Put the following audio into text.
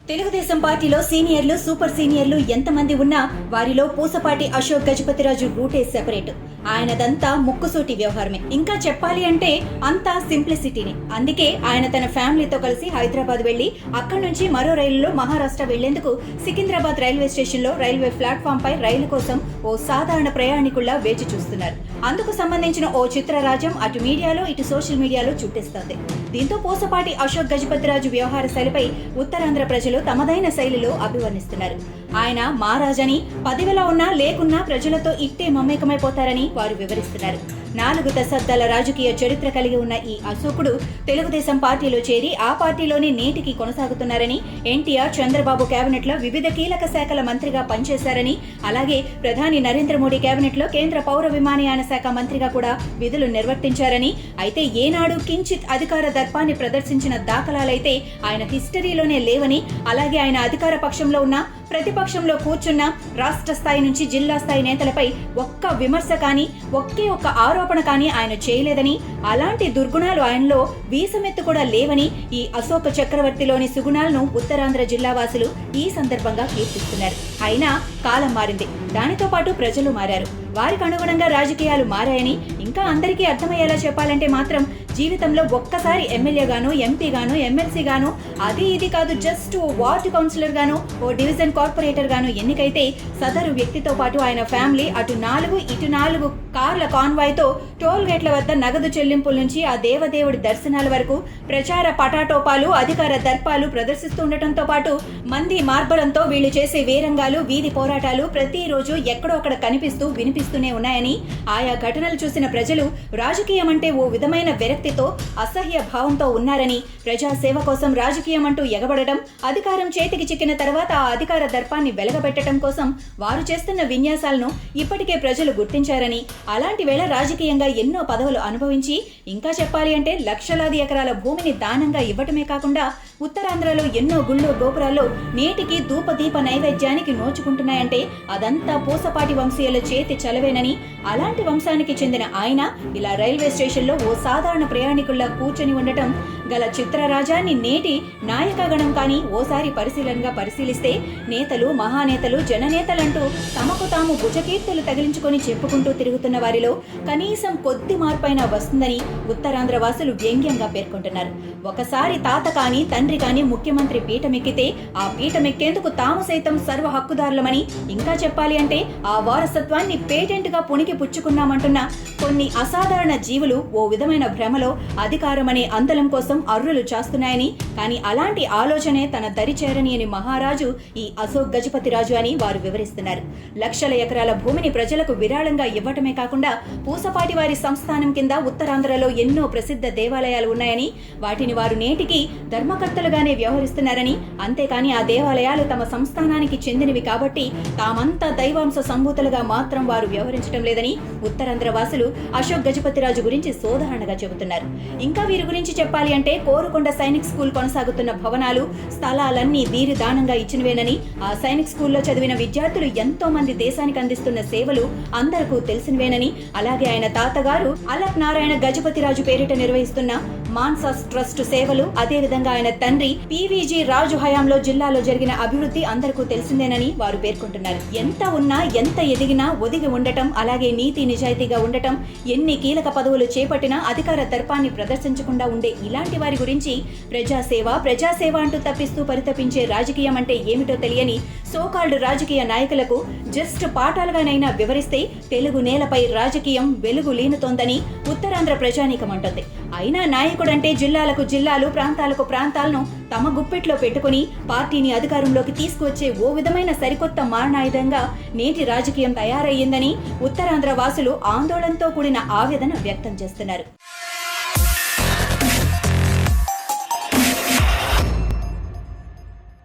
తెలుగుదేశం పార్టీలో సీనియర్లు సూపర్ సీనియర్లు ఎంతమంది ఉన్నా వారిలో పూసపాటి అశోక్ గజపతిరాజు రూటే సెపరేట్. ఆయనదంతా ముక్కుసూటి వ్యవహారమే. ఇంకా చెప్పాలి అంటే అంతా సింప్లిసిటీనే. అందుకే ఆయన తన ఫ్యామిలీతో కలిసి హైదరాబాద్ వెళ్లి అక్కడి నుంచి మరో రైలులో మహారాష్ట్ర వెళ్లేందుకు సికింద్రాబాద్ రైల్వే స్టేషన్ లో రైల్వే ప్లాట్ఫామ్ పై రైలు కోసం ఓ సాధారణ ప్రయాణికుల్లా వేచి చూస్తున్నారు. అందుకు సంబంధించిన ఓ చిత్రరాజ్యం అటు మీడియాలో ఇటు సోషల్ మీడియాలో చుట్టేస్తోంది. దీంతో పూసపాటి అశోక్ గజపతిరాజు వ్యవహార శైలిపై ఉత్తరాంధ్ర ప్రజలు తమదైన శైలిలో అభివర్ణిస్తున్నారు. ఆయన మహారాజని, పదవిలో ఉన్నా లేకున్నా ప్రజలతో ఇట్టే మమేకమైపోతారని వారు వివరిస్తున్నారు. 4 దశాబ్దాల రాజకీయ చరిత్ర కలిగి ఉన్న ఈ అశోకుడు తెలుగుదేశం పార్టీలో చేరి ఆ పార్టీలోనే నేటికి కొనసాగుతున్నారని, ఎన్టీఆర్, చంద్రబాబు కేబినెట్ లో వివిధ కీలక శాఖల మంత్రిగా పనిచేశారని, అలాగే ప్రధాని నరేంద్ర మోడీ కేబినెట్ లో కేంద్ర పౌర విమానయాన శాఖ మంత్రిగా కూడా విధులు నిర్వర్తించారని, అయితే ఏనాడు కించిత్ అధికార దర్పాన్ని ప్రదర్శించిన దాఖలాలైతే ఆయన హిస్టరీలోనే లేవని, అలాగే ఆయన అధికార పక్షంలో ఉన్న ప్రతిపక్షంలో కూర్చున్న రాష్ట్ర స్థాయి నుంచి జిల్లా స్థాయి నేతలపై ఒక్క విమర్శ కానీ ఒకే ఒక్క ఆరోపణ కానీ ఆయన చేయలేదని, అలాంటి దుర్గుణాలు ఆయనలో వీసమెత్తు కూడా లేవని ఈ అశోక చక్రవర్తిలోని సుగుణాలను ఉత్తరాంధ్ర జిల్లావాసులు ఈ సందర్భంగా కీర్తిస్తున్నారు. అయినా కాలం మారింది, దానితో పాటు ప్రజలు మారారు. వారికి అనుగుణంగా రాజకీయాలు మారాయని ఇంకా అందరికీ అర్థమయ్యేలా చెప్పాలంటే మాత్రం జీవితంలో ఒక్కసారి ఎమ్మెల్యేగాను, ఎంపీగాను, ఎమ్మెల్సీగాను, అది ఇది కాదు జస్ట్ ఓ వార్డు కౌన్సిలర్ గాను, ఓ డివిజన్ కార్పొరేటర్ గాను ఎన్నికైతే సదరు వ్యక్తితో పాటు ఆయన ఫ్యామిలీ అటు 4 ఇటు 4 కార్ల కాన్వాయ్తో టోల్ గేట్ల వద్ద నగదు చెల్లింపుల నుంచి ఆ దేవదేవుడి దర్శనాల వరకు ప్రచార పటాటోపాలు, అధికార దర్పాలు ప్రదర్శిస్తూ ఉండటంతో పాటు మంది మార్బలంతో వీళ్లు చేసే వేరంగాలు, వీధి పోరాటాలు ప్రతిరోజు ఎక్కడో అక్కడ కనిపిస్తూ వినిపిస్తూనే ఉన్నాయని, ఆయా ఘటనలు చూసిన ప్రజలు రాజకీయం అంటే ఓ విధమైన విరక్తితో, అసహ్య భావంతో ఉన్నారని, ప్రజాసేవ కోసం రాజకీయం అంటూ ఎగబడటం, అధికారం చేతికి చిక్కిన తర్వాత ఆ అధికార దర్పాన్ని వెలగబెట్టడం కోసం వారు చేస్తున్న విన్యాసాలను ఇప్పటికే ప్రజలు గుర్తించారని, అలాంటి వేళ రాజకీయంగా ఎన్నో పదవులు అనుభవించి ఇంకా చెప్పాలి అంటే లక్షలాది ఎకరాల భూమిని దానంగా ఇవ్వటమే కాకుండా ఉత్తరాంధ్రలో ఎన్నో గుళ్ళు గోపురాల్లో నేటికి ధూపదీప నైవేద్యానికి నోచుకుంటున్నాయంటే అదంతా పూసపాటి వంశీయుల చేతి చలవేనని, అలాంటి వంశానికి చెందిన ఆయన ఇలా రైల్వే స్టేషన్లో ఓ సాధారణ ప్రయాణికుల్లా కూర్చొని ఉండటం గల చిత్రరాజాన్ని నేటి నాయకగణం కానీ ఓసారి పరిశీలనగా పరిశీలిస్తే నేతలు, మహానేతలు, జననేతలంటూ తమకు తాము భుజకీర్తులు తగిలించుకొని చెప్పుకుంటూ తిరుగుతున్న వారిలో కనీసం కొద్ది మార్పైనా వస్తుందని ఉత్తరాంధ్ర వాసులు వ్యంగ్యంగా పేర్కొంటున్నారు. ఒకసారి తాత కానీ తండ్రి కానీ ముఖ్యమంత్రి పీఠమెక్కితే ఆ పీఠమెక్కేందుకు తాము సైతం సర్వ హక్కుదారులమని, ఇంకా చెప్పాలి అంటే ఆ వారసత్వాన్ని పేటెంట్ గా పుణికి పుచ్చుకున్నామంటున్న కొన్ని అసాధారణ జీవులు ఓ విధమైన భ్రమలో అధికారం అనే అందలం కోసం అర్రులు చేస్తున్నాయని, కానీ అలాంటి ఆలోచనే తన దరి చేరని అని మహారాజు ఈ అశోక్ గజపతిరాజు అని వారు వివరిస్తున్నారు. లక్షల ఎకరాల భూమిని ప్రజలకు విరాళంగా ఇవ్వటమే కాకుండా పూసపాటి వారి సంస్థానం కింద ఉత్తరాంధ్రలో ఎన్నో ప్రసిద్ధ దేవాలయాలు ఉన్నాయని, వాటిని వారు నేటికి ధర్మకర్తలుగానే వ్యవహరిస్తున్నారని, అంతేకాని ఆ దేవాలయాలు తమ సంస్థానానికి చెందినవి కాబట్టి తామంతా దైవాంశ సంభూతులుగా మాత్రం వారు వ్యవహరించడం లేదని ఉత్తరాంధ్ర వాసులు అశోక్ గజపతిరాజు గురించి సోదాహరణగా చెబుతున్నారు. ఇంకా వీరి గురించి చెప్పాలి అంటే కోరుకొండ సైనిక్ స్కూల్ కొనసాగుతున్న భవనాలు, స్థలాలన్నీ వీరి దానంగా ఇచ్చినవేనని, ఆ సైనిక్ స్కూల్లో చదివిన విద్యార్థులు ఎంతో మంది దేశానికి అందిస్తున్న సేవలు అందరికీ తెలిసినవేనని, అలాగే ఆయన తాతగారు అలక్ నారాయణ గజపతిరాజు పేరిట నిర్వహిస్తున్న మాన్సాస్ ట్రస్ట్ సేవలు, అదేవిధంగా ఆయన తండ్రి పివిజి రాజు హయాంలో జిల్లాలో జరిగిన అభివృద్ధి అందరికీ తెలిసిందేనని వారు పేర్కొంటున్నారు. ఎంత ఉన్నా ఎంత ఎదిగినా ఒదిగి ఉండటం, అలాగే నీతి నిజాయితీగా ఉండటం, ఎన్ని కీలక పదవులు చేపట్టినా అధికార దర్పాన్ని ప్రదర్శించకుండా ఉండే ఇలాంటి వారి గురించి ప్రజాసేవ అంటూ తప్పిస్తూ పరితపించే రాజకీయం అంటే ఏమిటో తెలియని సోకాల్డ్ రాజకీయ నాయకులకు జస్ట్ పాఠాలుగానైనా వివరిస్తే తెలుగు నేలపై రాజకీయం వెలుగు లీనుతోందని ఉత్తరాంధ్ర ప్రజానీకం అంటుంది. అయినా నాయకుడంటే జిల్లాలకు జిల్లాలు, ప్రాంతాలకు ప్రాంతాలను తమ గుప్పెట్లో పెట్టుకుని పార్టీని అధికారంలోకి తీసుకువచ్చే ఓ విధమైన సరికొత్త మారణాయుధంగా నేటి రాజకీయం తయారయ్యిందని ఉత్తరాంధ్ర వాసులు ఆందోళనతో కూడిన ఆవేదన వ్యక్తం చేస్తున్నారు.